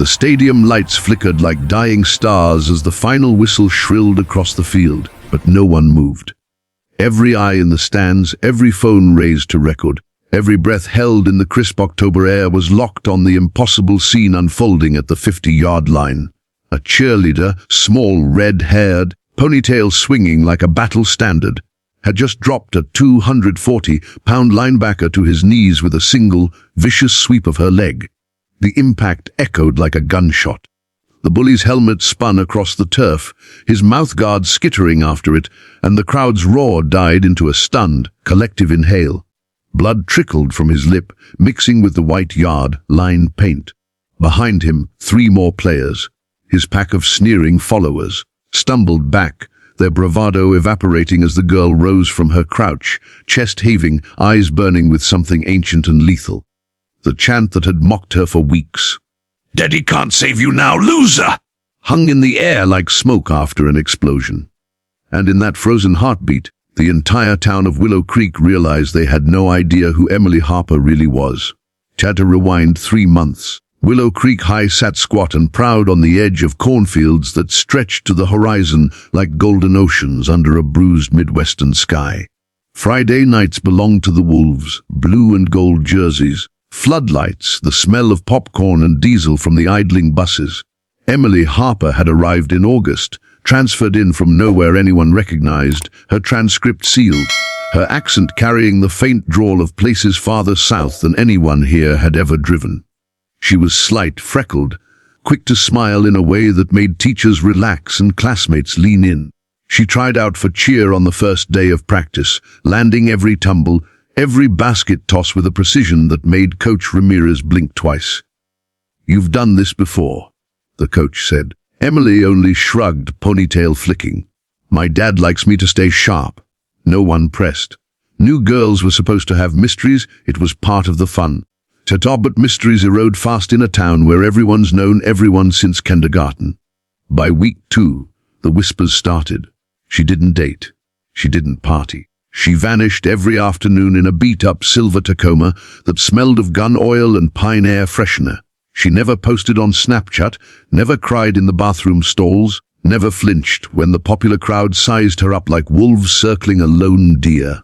The stadium lights flickered like dying stars as the final whistle shrilled across the field, but no one moved. Every eye in the stands, every phone raised to record, every breath held in the crisp October air was locked on the impossible scene unfolding at the 50-yard line. A cheerleader, small, red-haired, ponytail swinging like a battle standard, had just dropped a 240-pound linebacker to his knees with a single, vicious sweep of her leg. The impact echoed like a gunshot. The bully's helmet spun across the turf, his mouthguard skittering after it, and the crowd's roar died into a stunned, collective inhale. Blood trickled from his lip, mixing with the white yard line paint. Behind him, 3 more players, his pack of sneering followers, stumbled back, their bravado evaporating as the girl rose from her crouch, chest heaving, eyes burning with something ancient and lethal. The chant that had mocked her for weeks, "Daddy can't save you now, loser!" hung in the air like smoke after an explosion. And in that frozen heartbeat, the entire town of Willow Creek realized they had no idea who Emily Harper really was. Had to rewind 3 months. Willow Creek High sat squat and proud on the edge of cornfields that stretched to the horizon like golden oceans under a bruised Midwestern sky. Friday nights belonged to the Wolves, blue and gold jerseys, floodlights, the smell of popcorn and diesel from the idling buses. Emily Harper had arrived in August, transferred in from nowhere anyone recognized, her transcript sealed, her accent carrying the faint drawl of places farther south than anyone here had ever driven. She was slight, freckled, quick to smile in a way that made teachers relax and classmates lean in. She tried out for cheer on the first day of practice, landing every tumble, every basket toss with a precision that made Coach Ramirez blink twice. "You've done this before," the coach said. Emily only shrugged, ponytail flicking. "My dad likes me to stay sharp." No one pressed. New girls were supposed to have mysteries, it was part of the fun. But mysteries erode fast in a town where everyone's known everyone since kindergarten. By week 2, the whispers started. She didn't date. She didn't party. She vanished every afternoon in a beat-up silver Tacoma that smelled of gun oil and pine air freshener. She never posted on Snapchat, never cried in the bathroom stalls, never flinched when the popular crowd sized her up like wolves circling a lone deer.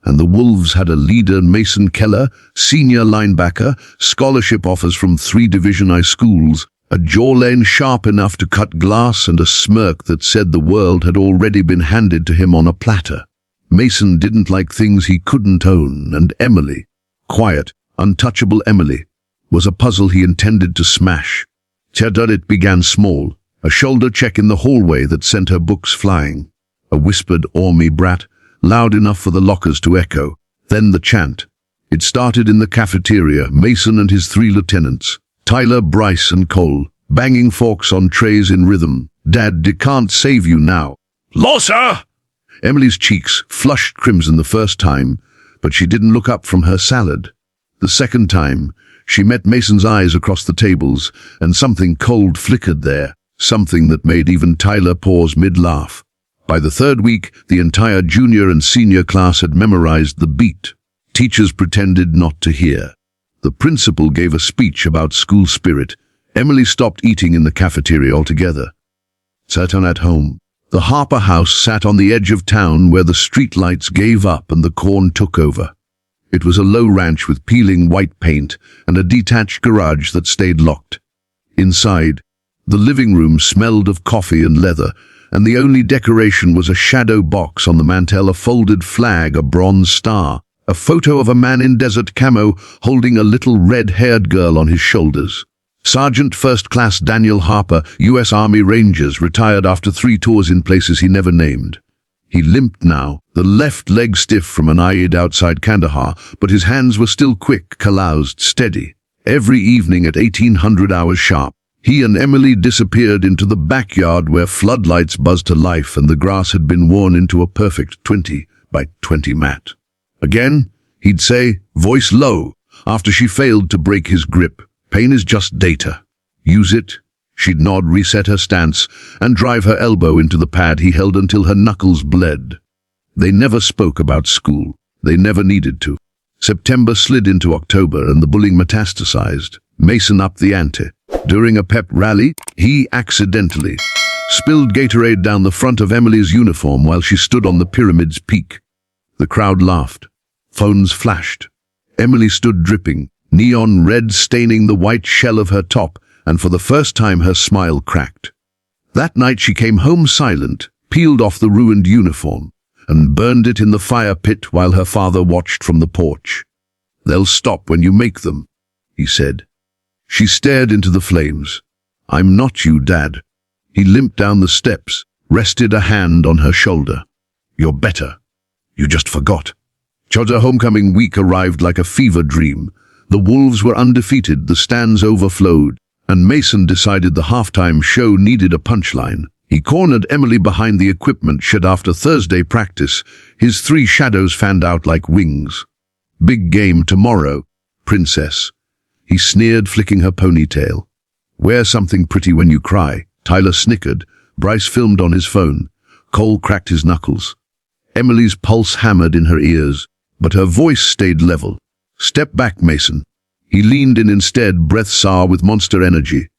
And the Wolves had a leader, Mason Keller, senior linebacker, scholarship offers from 3 Division I schools, a jawline sharp enough to cut glass and a smirk that said the world had already been handed to him on a platter. Mason didn't like things he couldn't own, and Emily, quiet, untouchable Emily, was a puzzle he intended to smash. It began small, a shoulder check in the hallway that sent her books flying, a whispered "Ormy brat," loud enough for the lockers to echo, then the chant. It started in the cafeteria, Mason and his 3 lieutenants, Tyler, Bryce, and Cole, banging forks on trays in rhythm. "Dad, can't save you now." "Law, sir!" Emily's cheeks flushed crimson the first time, but she didn't look up from her salad. The second time, she met Mason's eyes across the tables, and something cold flickered there, something that made even Tyler pause mid-laugh. By the 3rd week, the entire junior and senior class had memorized the beat. Teachers pretended not to hear. The principal gave a speech about school spirit. Emily stopped eating in the cafeteria altogether. Sat on at home. The Harper house sat on the edge of town where the streetlights gave up and the corn took over. It was a low ranch with peeling white paint and a detached garage that stayed locked. Inside, the living room smelled of coffee and leather, and the only decoration was a shadow box on the mantel, a folded flag, a bronze star, a photo of a man in desert camo holding a little red-haired girl on his shoulders. Sergeant First Class Daniel Harper, U.S. Army Rangers, retired after 3 tours in places he never named. He limped now, the left leg stiff from an Eid outside Kandahar, but his hands were still quick, caroused, steady. Every evening at 1800 hours sharp, he and Emily disappeared into the backyard where floodlights buzzed to life and the grass had been worn into a perfect 20 by 20 mat. Again, he'd say, voice low, after she failed to break his grip, "Pain is just data. Use it." She'd nod, reset her stance, and drive her elbow into the pad he held until her knuckles bled. They never spoke about school. They never needed to. September slid into October and the bullying metastasized. Mason upped the ante. During a pep rally, he accidentally spilled Gatorade down the front of Emily's uniform while she stood on the pyramid's peak. The crowd laughed. Phones flashed. Emily stood dripping, neon red staining the white shell of her top, and for the first time her smile cracked. That night she came home silent, peeled off the ruined uniform, and burned it in the fire pit while her father watched from the porch. "They'll stop when you make them," he said. She stared into the flames. "I'm not you, Dad." He limped down the steps, rested a hand on her shoulder. "You're better. You just forgot." Chod's homecoming week arrived like a fever dream. The Wolves were undefeated, the stands overflowed, and Mason decided the halftime show needed a punchline. He cornered Emily behind the equipment shed after Thursday practice. His 3 shadows fanned out like wings. "Big game tomorrow, princess." He sneered, flicking her ponytail. "Wear something pretty when you cry." Tyler snickered. Bryce filmed on his phone. Cole cracked his knuckles. Emily's pulse hammered in her ears, but her voice stayed level. "Step back, Mason." He leaned in instead, breath sour with monster energy.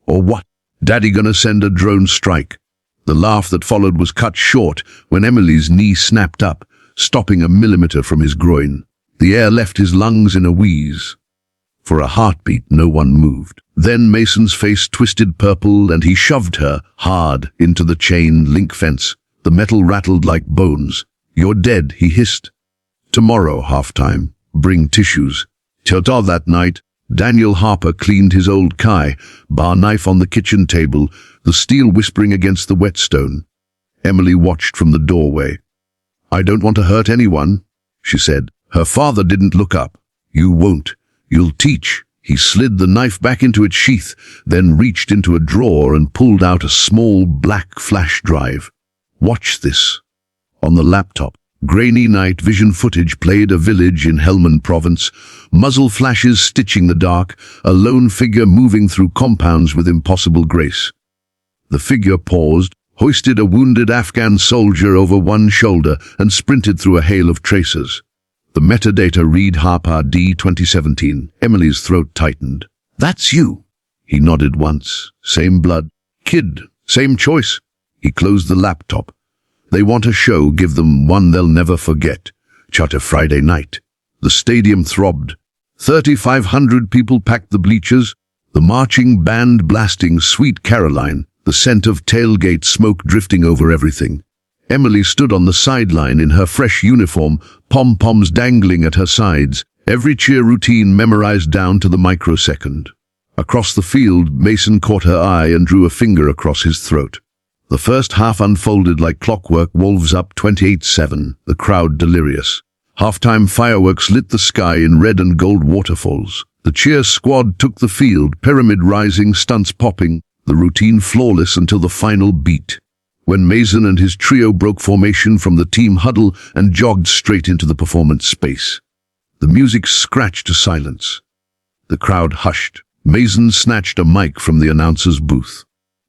"Or what? Daddy gonna send a drone strike?" The laugh that followed was cut short when Emily's knee snapped up, stopping a millimeter from his groin. The air left his lungs in a wheeze. For a heartbeat, no one moved. Then Mason's face twisted purple and he shoved her hard into the chain link fence. The metal rattled like bones. "You're dead," he hissed. "Tomorrow, halftime. Bring tissues." Till that night, Daniel Harper cleaned his old Kai, bar knife on the kitchen table, the steel whispering against the whetstone. Emily watched from the doorway. "I don't want to hurt anyone," she said. Her father didn't look up. "You won't. You'll teach." He slid the knife back into its sheath, then reached into a drawer and pulled out a small black flash drive. "Watch this." On the laptop, grainy night vision footage played a village in Helmand province, muzzle flashes stitching the dark, a lone figure moving through compounds with impossible grace. The figure paused, hoisted a wounded Afghan soldier over one shoulder, and sprinted through a hail of tracers. The metadata read Harper D 2017. Emily's throat tightened. "That's you." He nodded once. "Same blood. Kid, same choice." He closed the laptop. "They want a show, give them one they'll never forget." Charter Friday night. The stadium throbbed. 3,500 people packed the bleachers, the marching band blasting Sweet Caroline, the scent of tailgate smoke drifting over everything. Emily stood on the sideline in her fresh uniform, pom-poms dangling at her sides, every cheer routine memorized down to the microsecond. Across the field, Mason caught her eye and drew a finger across his throat. The first half unfolded like clockwork, Wolves up 28-7, the crowd delirious. Halftime fireworks lit the sky in red and gold waterfalls. The cheer squad took the field, pyramid rising, stunts popping, the routine flawless until the final beat, when Mason and his trio broke formation from the team huddle and jogged straight into the performance space. The music scratched to silence. The crowd hushed. Mason snatched a mic from the announcer's booth.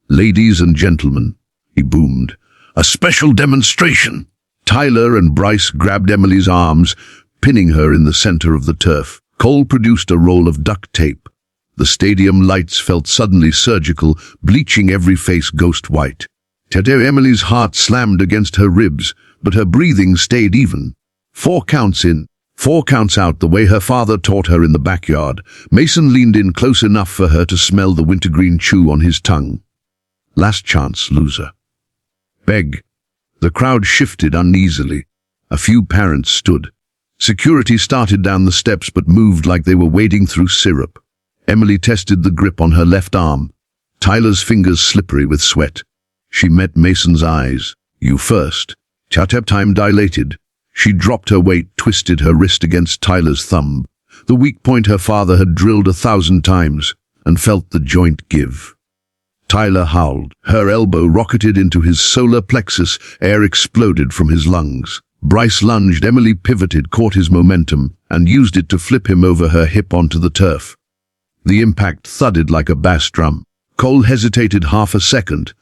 "Ladies and gentlemen," he boomed, "a special demonstration." Tyler and Bryce grabbed Emily's arms, pinning her in the center of the turf. Cole produced a roll of duct tape. The stadium lights felt suddenly surgical, bleaching every face ghost white. Emily's heart slammed against her ribs, but her breathing stayed even. 4 counts in, 4 counts out, the way her father taught her in the backyard. Mason leaned in close enough for her to smell the wintergreen chew on his tongue. "Last chance, loser." "Beg." The crowd shifted uneasily. A few parents stood. Security started down the steps but moved like they were wading through syrup. Emily tested the grip on her left arm. Tyler's fingers slippery with sweat. She met Mason's eyes. "You first." Time dilated. She dropped her weight, twisted her wrist against Tyler's thumb, the weak point her father had drilled 1,000 times, and felt the joint give. Tyler howled. Her elbow rocketed into his solar plexus. Air exploded from his lungs. Bryce lunged. Emily pivoted, caught his momentum, and used it to flip him over her hip onto the turf. The impact thudded like a bass drum. Cole hesitated half a second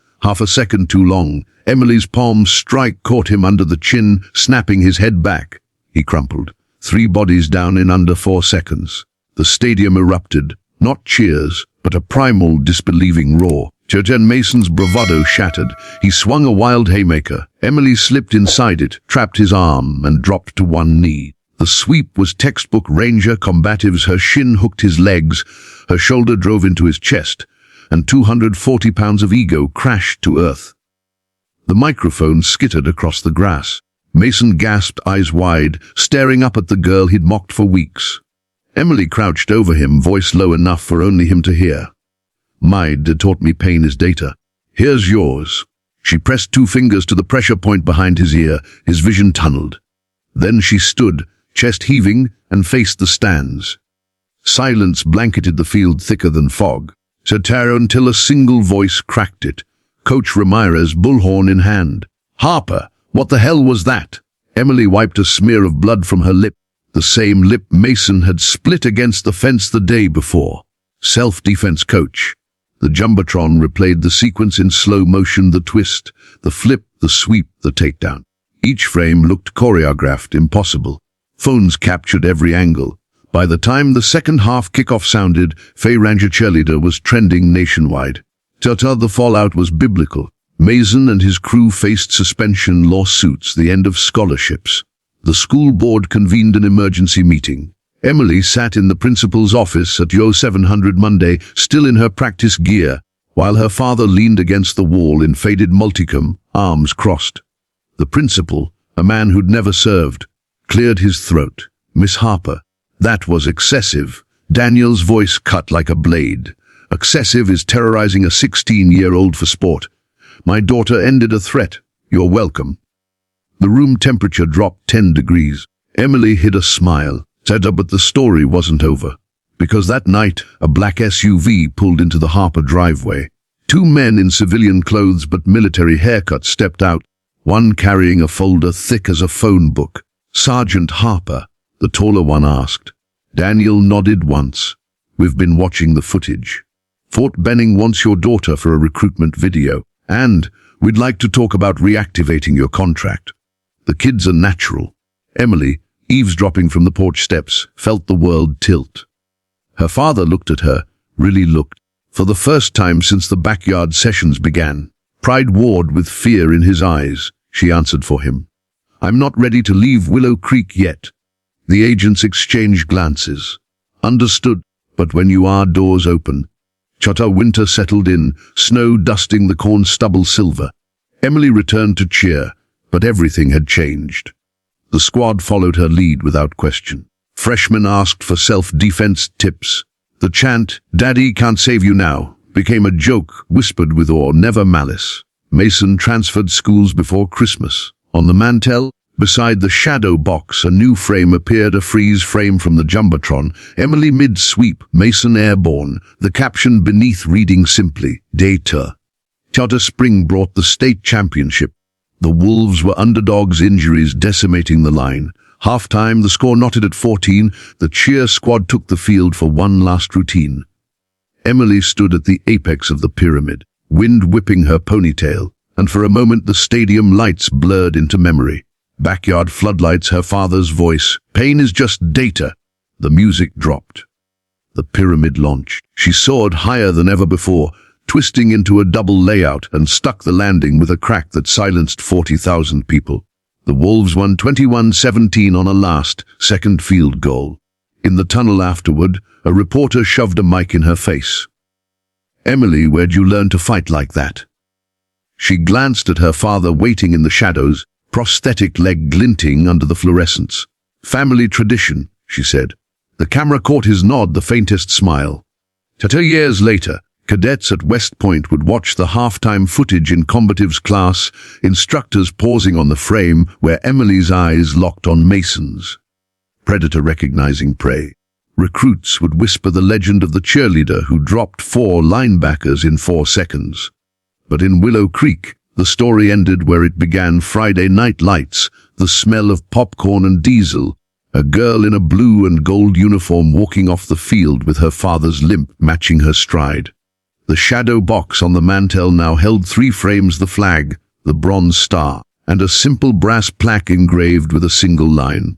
too long. Emily's palm strike caught him under the chin, snapping his head back. He crumpled. 3 bodies down in under 4 seconds. The stadium erupted, not cheers, but a primal, disbelieving roar. Then Mason's bravado shattered. He swung a wild haymaker. Emily slipped inside it, trapped his arm, and dropped to one knee. The sweep was textbook Ranger combatives. Her shin hooked his legs, her shoulder drove into his chest, and 240 pounds of ego crashed to earth. The microphone skittered across the grass. Mason gasped, eyes wide, staring up at the girl he'd mocked for weeks. Emily crouched over him, voice low enough for only him to hear. "My dad taught me pain is data. Here's yours." She pressed 2 fingers to the pressure point behind his ear. His vision tunneled. Then she stood, chest heaving, and faced the stands. Silence blanketed the field thicker than fog. Satire until a single voice cracked it. Coach Ramirez, bullhorn in hand. "Harper, what the hell was that?" Emily wiped a smear of blood from her lip, the same lip Mason had split against the fence the day before. Self-defense coach. The Jumbotron replayed the sequence in slow motion, the twist, the flip, the sweep, the takedown. Each frame looked choreographed, impossible. Phones captured every angle. By the time the second half kickoff sounded, Faye Ranger Cheerleader was trending nationwide. The fallout was biblical. Mason and his crew faced suspension, lawsuits, the end of scholarships. The school board convened an emergency meeting. Emily sat in the principal's office at Yo700 Monday, still in her practice gear, while her father leaned against the wall in faded multicam, arms crossed. The principal, a man who'd never served, cleared his throat. "Miss Harper, that was excessive." Daniel's voice cut like a blade. "Excessive is terrorizing a 16-year-old for sport. My daughter ended a threat. You're welcome." The room temperature dropped 10 degrees. Emily hid a smile. But the story wasn't over. Because that night, a black SUV pulled into the Harper driveway. 2 men in civilian clothes but military haircuts stepped out, one carrying a folder thick as a phone book. "Sergeant Harper?" the taller one asked. Daniel nodded once. "We've been watching the footage. Fort Benning wants your daughter for a recruitment video, and we'd like to talk about reactivating your contract. The kids are natural." Emily, eavesdropping from the porch steps, felt the world tilt. Her father looked at her, really looked, for the first time since the backyard sessions began. Pride warred with fear in his eyes. She answered for him. "I'm not ready to leave Willow Creek yet." The agents exchanged glances. "Understood, but when you are, doors open." Winter settled in, snow dusting the corn stubble silver. Emily returned to cheer, but everything had changed. The squad followed her lead without question. Freshmen asked for self-defense tips. The chant, "Daddy can't save you now," became a joke, whispered with awe, never malice. Mason transferred schools before Christmas. On the mantel, beside the shadow box, a new frame appeared, a freeze frame from the Jumbotron. Emily mid-sweep, Mason airborne, the caption beneath reading simply, "Data." Charter Spring brought the state championship. The Wolves were underdogs, injuries decimating the line. Halftime, the score knotted at 14. The cheer squad took the field for one last routine. Emily stood at the apex of the pyramid, wind whipping her ponytail, and for a moment the stadium lights blurred into memory. Backyard floodlights, her father's voice, "Pain is just data." The music dropped. The pyramid launched. She soared higher than ever before, twisting into a double layout, and stuck the landing with a crack that silenced 40,000 people. The Wolves won 21-17 on a last-second field goal. In the tunnel afterward, a reporter shoved a mic in her face. "Emily, where'd you learn to fight like that?" She glanced at her father waiting in the shadows, prosthetic leg glinting under the fluorescence. "Family tradition," she said. The camera caught his nod, the faintest smile. 2 years later, cadets at West Point would watch the halftime footage in combatives class, instructors pausing on the frame where Emily's eyes locked on Mason's. Predator recognizing prey. Recruits would whisper the legend of the cheerleader who dropped 4 linebackers in 4 seconds. But in Willow Creek, the story ended where it began. Friday night lights, the smell of popcorn and diesel, a girl in a blue and gold uniform walking off the field with her father's limp matching her stride. The shadow box on the mantel now held 3 frames, the flag, the bronze star, and a simple brass plaque engraved with a single line.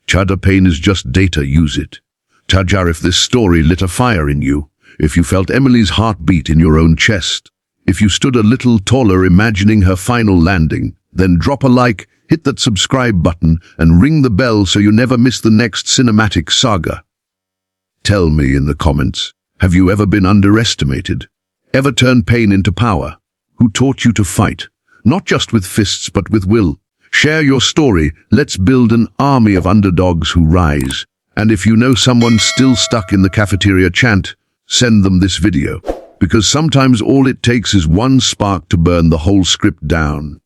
"Chada, pain is just data, use it." Tajar, if this story lit a fire in you, If you felt Emily's heartbeat in your own chest, if you stood a little taller imagining her final landing, then drop a like, hit that subscribe button, and ring the bell so you never miss the next cinematic saga. Tell me in the comments, have you ever been underestimated? Ever turned pain into power? Who taught you to fight? Not just with fists but with will. Share your story. Let's build an army of underdogs who rise. And if you know someone still stuck in the cafeteria chant, send them this video. Because sometimes all it takes is one spark to burn the whole script down.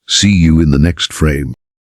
See you in the next frame.